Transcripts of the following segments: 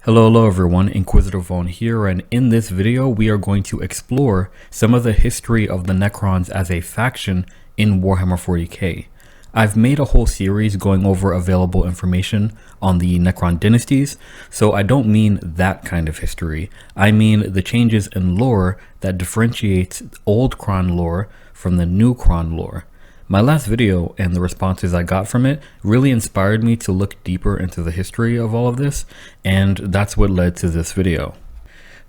Hello everyone, Inquisitive Vaughn here, and in this video we are going to explore some of the history of the Necrons as a faction in Warhammer 40k. I've made a whole series going over available information on the Necron dynasties, so I don't mean that kind of history. I mean the changes in lore that differentiates old Cron lore from the new Cron lore. My last video and the responses I got from it really inspired me to look deeper into the history of all of this, and that's what led to this video.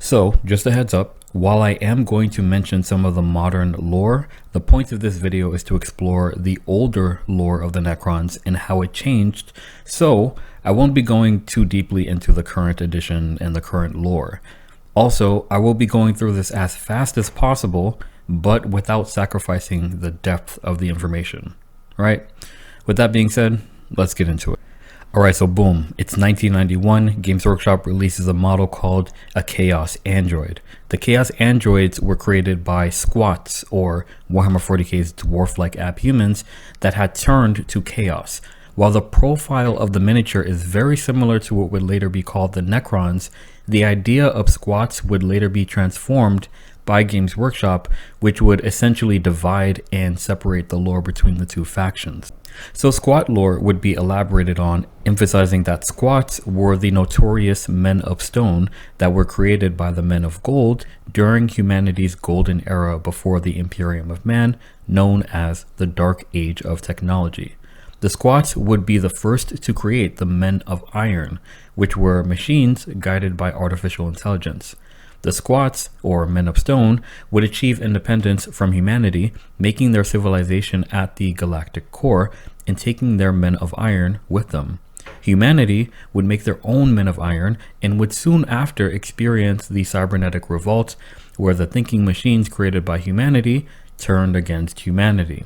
So, just a heads up, while I am going to mention some of the modern lore, the point of this video is to explore the older lore of the Necrons and how it changed, so I won't be going too deeply into the current edition and the current lore. Also, I will be going through this as fast as possible, but without sacrificing the depth of the information, right? With that being said, let's get into it. Alright, so boom, it's 1991, Games Workshop releases a model called a Chaos Android. The Chaos Androids were created by squats, or Warhammer 40k's dwarf-like abhumans, that had turned to Chaos. While the profile of the miniature is very similar to what would later be called the Necrons, the idea of squats would later be transformed by Games Workshop, which would essentially divide and separate the lore between the two factions. So squat lore would be elaborated on, emphasizing that squats were the notorious men of stone that were created by the men of gold during humanity's golden era before the Imperium of Man, known as the Dark Age of Technology. The squats would be the first to create the men of iron, which were machines guided by artificial intelligence. The squats, or men of stone, would achieve independence from humanity, making their civilization at the galactic core and taking their men of iron with them. Humanity would make their own men of iron and would soon after experience the cybernetic revolt, where the thinking machines created by humanity turned against humanity.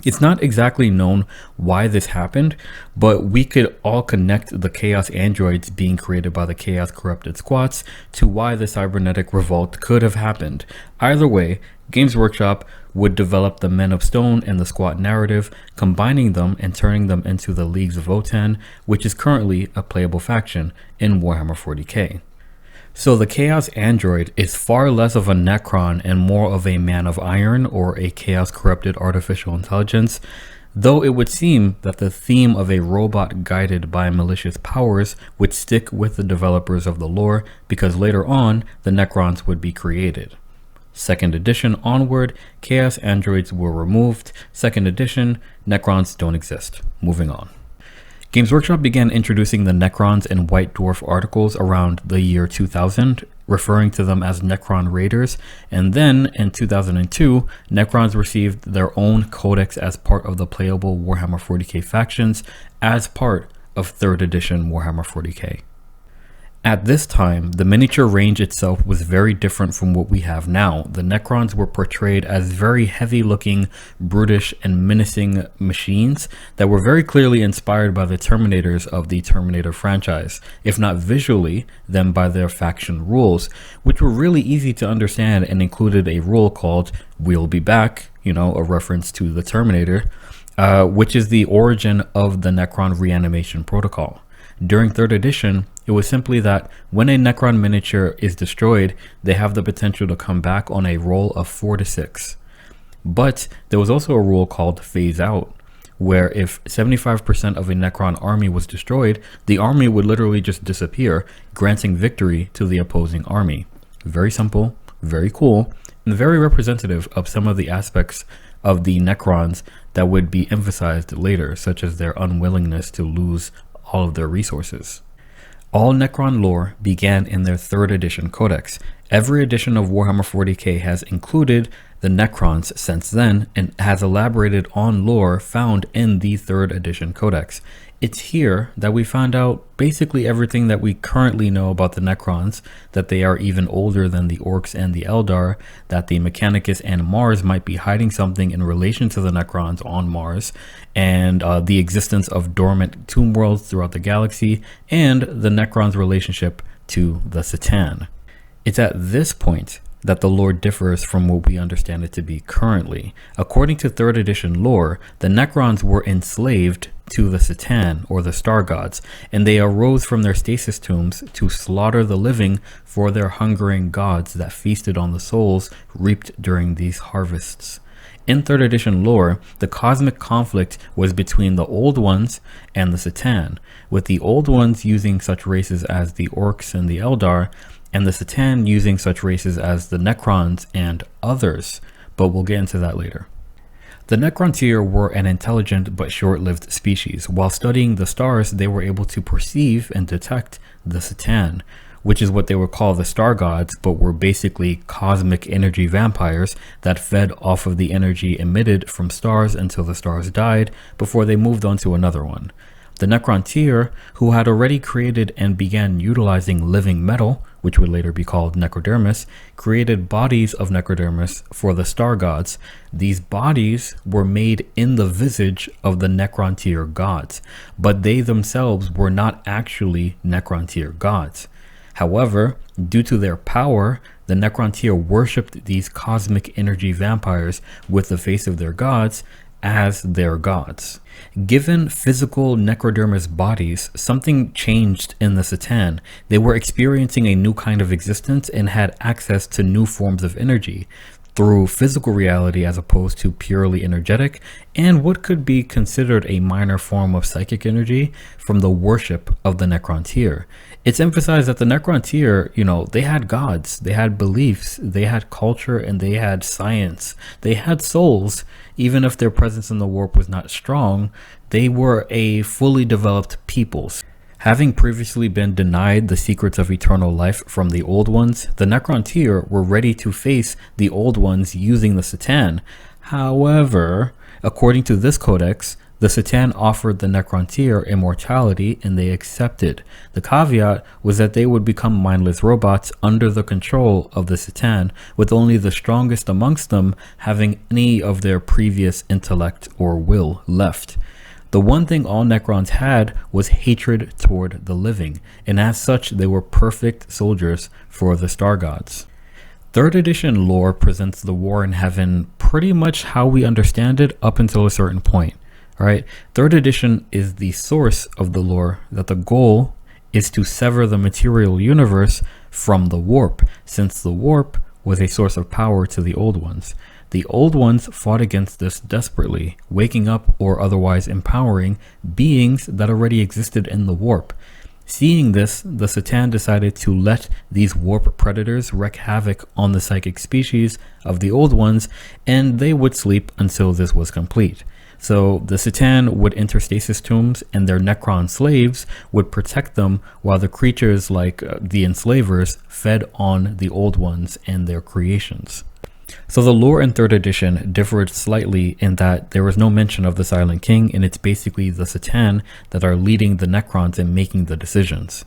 It's not exactly known why this happened, but we could all connect the Chaos Androids being created by the Chaos Corrupted Squats to why the cybernetic revolt could have happened. Either way, Games Workshop would develop the Men of Stone and the Squat narrative, combining them and turning them into the Leagues of Votann, which is currently a playable faction in Warhammer 40k. So the Chaos Android is far less of a Necron and more of a Man of Iron or a Chaos Corrupted Artificial Intelligence, though it would seem that the theme of a robot guided by malicious powers would stick with the developers of the lore, because later on the Necrons would be created. Second edition onward, Chaos Androids were removed. Second edition, Necrons don't exist. Moving on. Games Workshop began introducing the Necrons in White Dwarf articles around the year 2000, referring to them as Necron Raiders, and then in 2002, Necrons received their own codex as part of the playable Warhammer 40k factions as part of 3rd edition Warhammer 40k. At this time, the miniature range itself was very different from what we have now. The Necrons were portrayed as very heavy-looking, brutish, and menacing machines that were very clearly inspired by the Terminators of the Terminator franchise, if not visually, then by their faction rules, which were really easy to understand and included a rule called "We'll be back," a reference to the Terminator, which is the origin of the Necron reanimation protocol. During 3rd edition, it was simply that when a Necron miniature is destroyed, they have the potential to come back on a roll of 4 to 6. But there was also a rule called phase out, where if 75% of a Necron army was destroyed, the army would literally just disappear, granting victory to the opposing army. Very simple, very cool, and very representative of some of the aspects of the Necrons that would be emphasized later, such as their unwillingness to lose all of their resources. All Necron lore began in their 3rd edition codex. Every edition of Warhammer 40k has included the Necrons since then and has elaborated on lore found in the 3rd edition codex. It's here that we find out basically everything that we currently know about the Necrons, that they are even older than the Orcs and the Eldar, that the Mechanicus and Mars might be hiding something in relation to the Necrons on Mars, and the existence of dormant tomb worlds throughout the galaxy, and the Necrons' relationship to the C'tan. It's at this point that the lore differs from what we understand it to be currently. According to 3rd edition lore, the Necrons were enslaved to the Satan, or the star gods, and they arose from their stasis tombs to slaughter the living for their hungering gods that feasted on the souls reaped during these harvests. In 3rd edition lore, the cosmic conflict was between the Old Ones and the Satan, with the Old Ones using such races as the Orcs and the Eldar, and the Satan using such races as the Necrons and others, but we'll get into that later. The Necrontyr were an intelligent but short-lived species. While studying the stars, they were able to perceive and detect the Satan, which is what they would call the star gods, but were basically cosmic energy vampires that fed off of the energy emitted from stars until the stars died before they moved on to another one. The Necrontyr, who had already created and began utilizing living metal, which would later be called necrodermis, created bodies of necrodermis for the star gods. These bodies were made in the visage of the Necrontyr gods, but they themselves were not actually Necrontyr gods. However, due to their power, the Necrontyr worshipped these cosmic energy vampires with the face of their gods as their gods. Given physical necrodermis bodies, something changed in the Satan. They were experiencing a new kind of existence and had access to new forms of energy through physical reality as opposed to purely energetic, and what could be considered a minor form of psychic energy from the worship of the Necrontyr. It's emphasized that the Necrontyr, they had gods, they had beliefs, they had culture, and they had science. They had souls. Even if their presence in the warp was not strong, they were a fully developed people. Having previously been denied the secrets of eternal life from the Old Ones, the Necrontyr were ready to face the Old Ones using the Satan. However, according to this codex, the Satan offered the Necrontyr immortality and they accepted. The caveat was that they would become mindless robots under the control of the Satan, with only the strongest amongst them having any of their previous intellect or will left. The one thing all Necrons had was hatred toward the living, and as such they were perfect soldiers for the star gods. 3rd edition lore presents the war in heaven pretty much how we understand it up until a certain point. Alright, 3rd edition is the source of the lore that the goal is to sever the material universe from the warp, since the warp was a source of power to the Old Ones. The Old Ones fought against this desperately, waking up or otherwise empowering beings that already existed in the warp. Seeing this, the Satan decided to let these warp predators wreak havoc on the psychic species of the Old Ones, and they would sleep until this was complete. So the Satan would enter stasis tombs, and their Necron slaves would protect them while the creatures like the enslavers fed on the Old Ones and their creations. So the lore in 3rd edition differed slightly in that there was no mention of the Silent King, and it's basically the Satan that are leading the Necrons and making the decisions.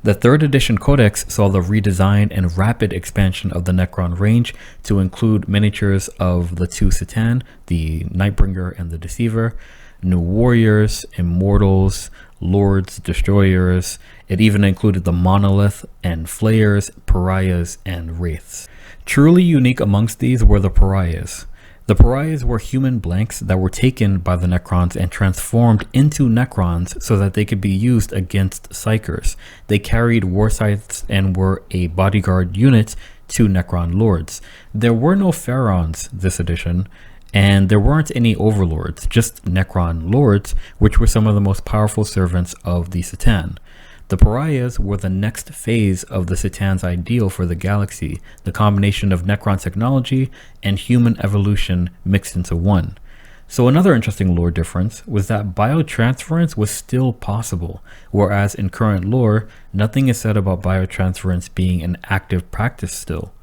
The 3rd edition codex saw the redesign and rapid expansion of the Necron range to include miniatures of the two Satan, the Nightbringer and the Deceiver, new warriors, immortals, lords, destroyers. It even included the monolith and flayers, pariahs, and wraiths. Truly unique amongst these were the pariahs. The pariahs were human blanks that were taken by the Necrons and transformed into Necrons so that they could be used against Psykers. They carried war scythes and were a bodyguard unit to Necron lords. There were no pharaons this edition, and there weren't any overlords, just Necron lords, which were some of the most powerful servants of the Satan. The pariahs were the next phase of the Satan's ideal for the galaxy, the combination of Necron technology and human evolution mixed into one. So another interesting lore difference was that biotransference was still possible, whereas in current lore, nothing is said about biotransference being an active practice still.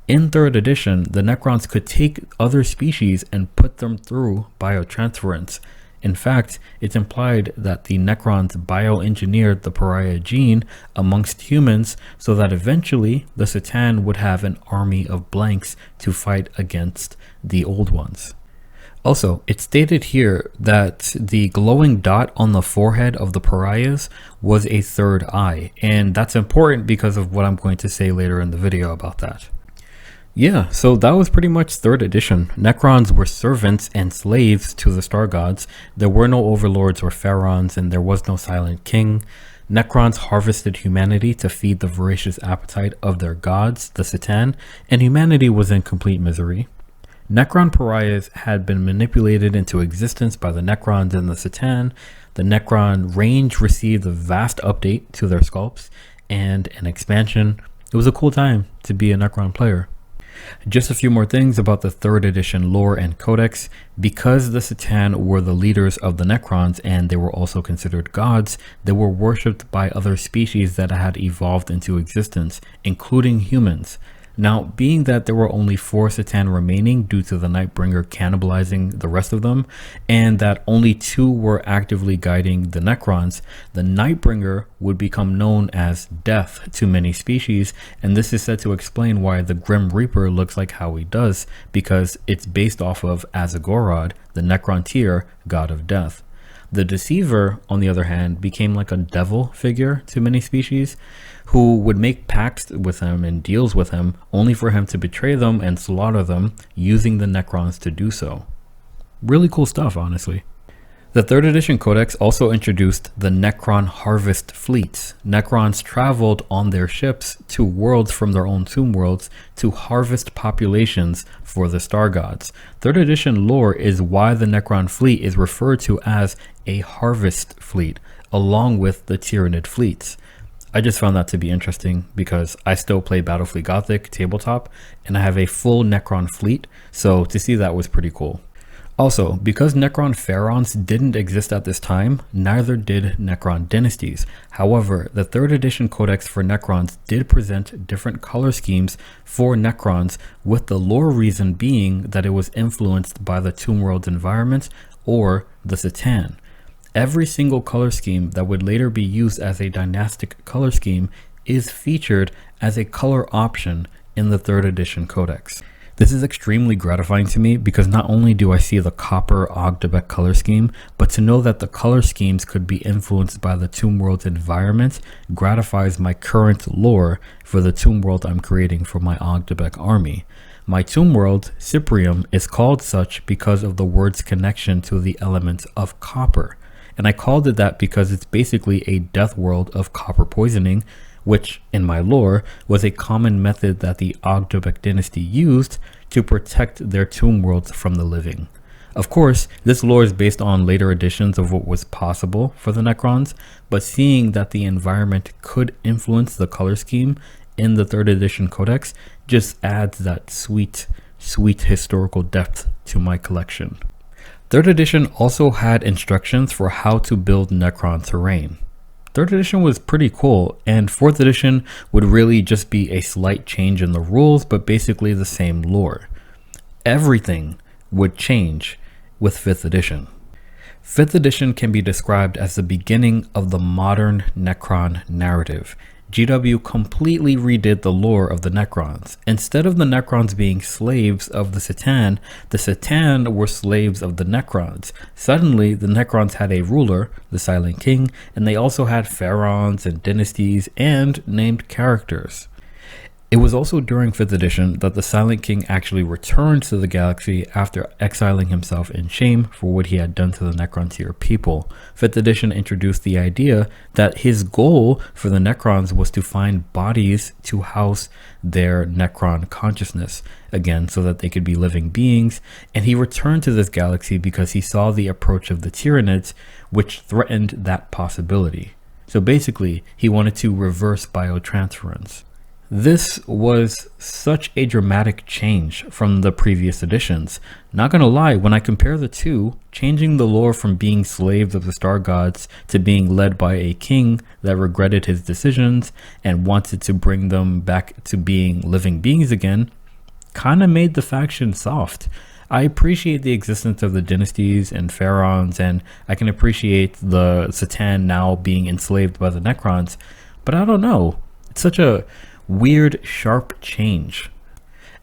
In 3rd edition, the Necrons could take other species and put them through biotransference. In fact, it's implied that the Necrons bioengineered the pariah gene amongst humans so that eventually the Satan would have an army of blanks to fight against the Old Ones. Also, it's stated here that the glowing dot on the forehead of the pariahs was a third eye, and that's important because of what I'm going to say later in the video about that. Yeah, so that was pretty much third edition. Necrons were servants and slaves to the star gods. There were no overlords or pharaohs, and there was no silent king. Necrons harvested humanity to feed the voracious appetite of their gods, the Satan, and humanity was in complete misery. Necron pariahs had been manipulated into existence by the Necrons and the Satan. The Necron range received a vast update to their sculpts and an expansion. It was a cool time to be a Necron player. Just a few more things about the 3rd edition lore and codex. Because the Satan were the leaders of the Necrons and they were also considered gods, they were worshipped by other species that had evolved into existence, including humans. Now, being that there were only 4 Satan remaining due to the Nightbringer cannibalizing the rest of them, and that only 2 were actively guiding the Necrons, the Nightbringer would become known as Death to many species, and this is said to explain why the Grim Reaper looks like how he does, because it's based off of Azagorod, the Necrontyr, god of death. The Deceiver, on the other hand, became like a devil figure to many species, who would make pacts with him and deals with him, only for him to betray them and slaughter them, using the Necrons to do so. Really cool stuff, honestly. The 3rd edition codex also introduced the Necron harvest fleets. Necrons traveled on their ships to worlds from their own tomb worlds to harvest populations for the star gods. 3rd edition lore is why the Necron fleet is referred to as a harvest fleet, along with the Tyranid fleets. I just found that to be interesting because I still play Battlefleet Gothic tabletop and I have a full Necron fleet, so to see that was pretty cool. Also, because Necron pharaohs didn't exist at this time, neither did Necron dynasties. However, the 3rd edition codex for Necrons did present different color schemes for Necrons, with the lore reason being that it was influenced by the Tomb World's environment or the Satan. Every single color scheme that would later be used as a dynastic color scheme is featured as a color option in the 3rd edition codex. This is extremely gratifying to me because not only do I see the copper Ogdebec color scheme, but to know that the color schemes could be influenced by the Tomb World's environment gratifies my current lore for the Tomb World I'm creating for my Ogdebec army. My Tomb World, Cyprium, is called such because of the word's connection to the element of copper. And I called it that because it's basically a death world of copper poisoning, which, in my lore, was a common method that the Ogdebec dynasty used to protect their tomb worlds from the living. Of course, this lore is based on later editions of what was possible for the Necrons, but seeing that the environment could influence the color scheme in the 3rd edition codex just adds that sweet, sweet historical depth to my collection. 3rd edition also had instructions for how to build Necron terrain. 3rd edition was pretty cool, and 4th edition would really just be a slight change in the rules, but basically the same lore. Everything would change with 5th edition. 5th edition can be described as the beginning of the modern Necron narrative. GW completely redid the lore of the Necrons. Instead of the Necrons being slaves of the Satan were slaves of the Necrons. Suddenly, the Necrons had a ruler, the Silent King, and they also had pharaohs and dynasties and named characters. It was also during 5th edition that the Silent King actually returned to the galaxy after exiling himself in shame for what he had done to the Necrontyr people. 5th edition introduced the idea that his goal for the Necrons was to find bodies to house their Necron consciousness again so that they could be living beings, and he returned to this galaxy because he saw the approach of the Tyranids, which threatened that possibility. So basically, he wanted to reverse biotransference. This was such a dramatic change from the previous editions. Not gonna lie, when I compare the two, changing the lore from being slaves of the star gods to being led by a king that regretted his decisions and wanted to bring them back to being living beings again, kinda made the faction soft. I appreciate the existence of the dynasties and pharaohs, and I can appreciate the Satan now being enslaved by the Necrons, but I don't know, it's such a weird, sharp change.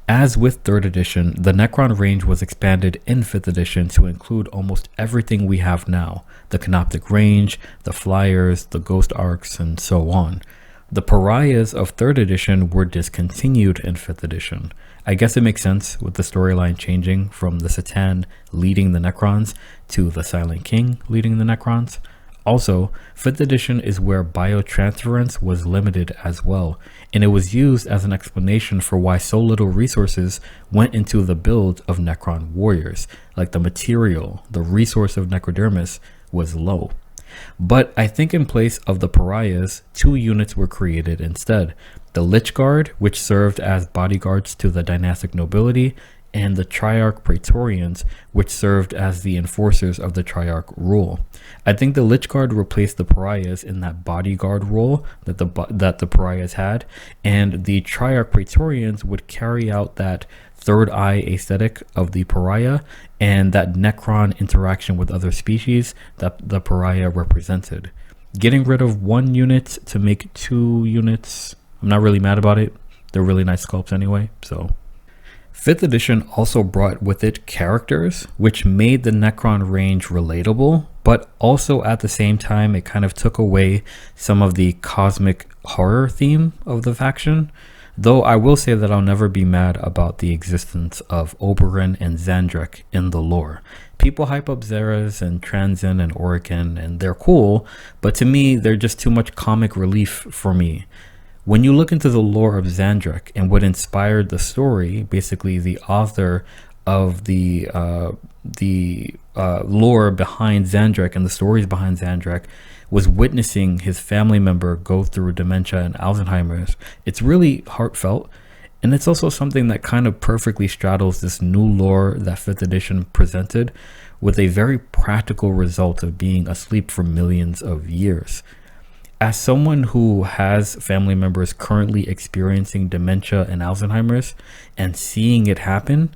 As with 3rd edition, the Necron range was expanded in 5th edition to include almost everything we have now, the Canoptic range, the Flyers, the Ghost Arcs, and so on. The pariahs of 3rd edition were discontinued in 5th edition. I guess it makes sense with the storyline changing from the Satan leading the Necrons to the Silent King leading the Necrons. Also, 5th edition is where biotransference was limited as well, and it was used as an explanation for why so little resources went into the build of Necron warriors, like the material, the resource of Necrodermis was low. But I think in place of the pariahs, 2 units were created instead. The Lich Guard, which served as bodyguards to the dynastic nobility, and the Triarch Praetorians, which served as the enforcers of the Triarch rule. I think the Lich Guard replaced the pariahs in that bodyguard role that the pariahs had, and the Triarch Praetorians would carry out that third eye aesthetic of the pariah and that Necron interaction with other species that the pariah represented. Getting rid of 1 unit to make 2 units, I'm not really mad about it. They're really nice sculpts anyway, so. 5th edition also brought with it characters, which made the Necron range relatable, but also at the same time it kind of took away some of the cosmic horror theme of the faction. Though I will say that I'll never be mad about the existence of Oberyn and Xandrek in the lore. People hype up Xerath and Transin and Orican, and they're cool, but to me they're just too much comic relief for me. When you look into the lore of Xandrek and what inspired the story, basically the author of the lore behind Xandrek and the stories behind Xandrek was witnessing his family member go through dementia and Alzheimer's. It's really heartfelt, and it's also something that kind of perfectly straddles this new lore that 5th edition presented with a very practical result of being asleep for millions of years. As someone who has family members currently experiencing dementia and Alzheimer's and seeing it happen,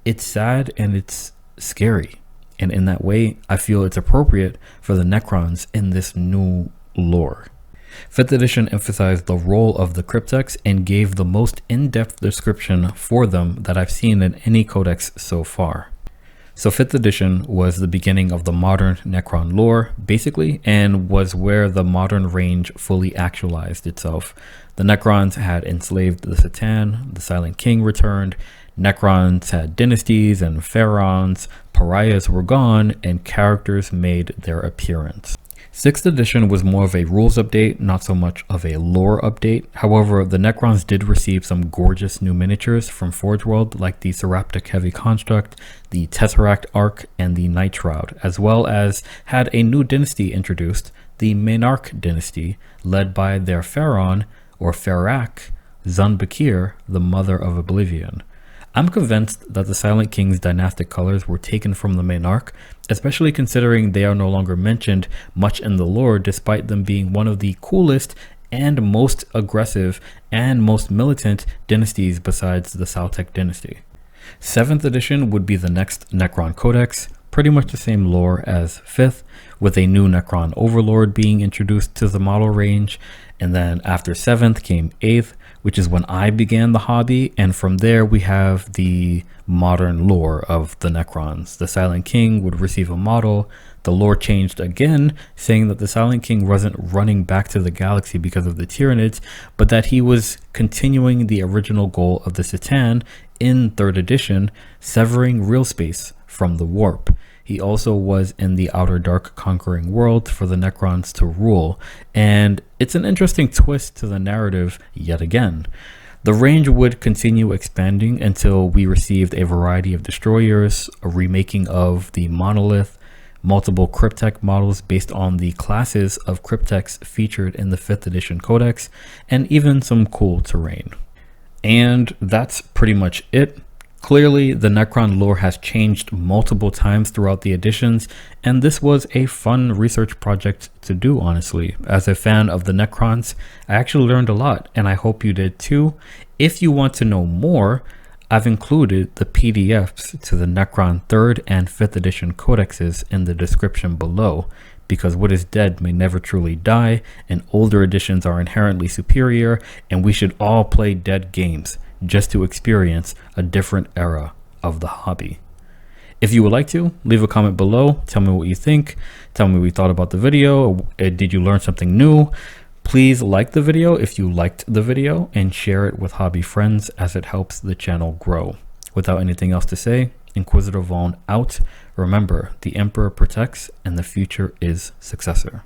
it's sad and it's scary. And in that way, I feel it's appropriate for the Necrons in this new lore. 5th edition emphasized the role of the cryptex and gave the most in-depth description for them that I've seen in any codex so far. So 5th edition was the beginning of the modern Necron lore, basically, and was where the modern range fully actualized itself. The Necrons had enslaved the Satan, the Silent King returned, Necrons had dynasties and pharaons, pariahs were gone, and characters made their appearance. 6th edition was more of a rules update, not so much of a lore update. However, the Necrons did receive some gorgeous new miniatures from Forge World, like the Seraptic Heavy Construct, the Tesseract Arc, and the Night Shroud, as well as had a new dynasty introduced, the Menarch dynasty, led by their pharaon, or Ferak, Zun-Bakir, the Mother of Oblivion. I'm convinced that the Silent King's dynastic colors were taken from the Menarch, especially considering they are no longer mentioned much in the lore, despite them being one of the coolest and most aggressive and most militant dynasties besides the Saltec dynasty. 7th edition would be the next Necron Codex, pretty much the same lore as 5th, with a new Necron Overlord being introduced to the model range, and then after 7th came 8th, which is when I began the hobby, and from there we have the modern lore of the Necrons. The Silent King would receive a model. The lore changed again, saying that the Silent King wasn't running back to the galaxy because of the Tyranids, but that he was continuing the original goal of the Satan in 3rd edition, severing real space from the warp. He also was in the Outer Dark conquering world for the Necrons to rule, and it's an interesting twist to the narrative yet again. The range would continue expanding until we received a variety of destroyers, a remaking of the Monolith, multiple Cryptek models based on the classes of Crypteks featured in the 5th edition codex, and even some cool terrain. And that's pretty much it. Clearly, the Necron lore has changed multiple times throughout the editions, and this was a fun research project to do, honestly. As a fan of the Necrons, I actually learned a lot, and I hope you did too. If you want to know more, I've included the PDFs to the Necron 3rd and 5th edition codexes in the description below, because what is dead may never truly die, and older editions are inherently superior, and we should all play dead games just to experience a different era of the hobby. If you would like to, leave a comment below. Tell me what you think. Tell me what you thought about the video. Did you learn something new? Please like the video if you liked the video and share it with hobby friends as it helps the channel grow. Without anything else to say, Inquisitor Vaughn out. Remember, the Emperor protects and the future is successor.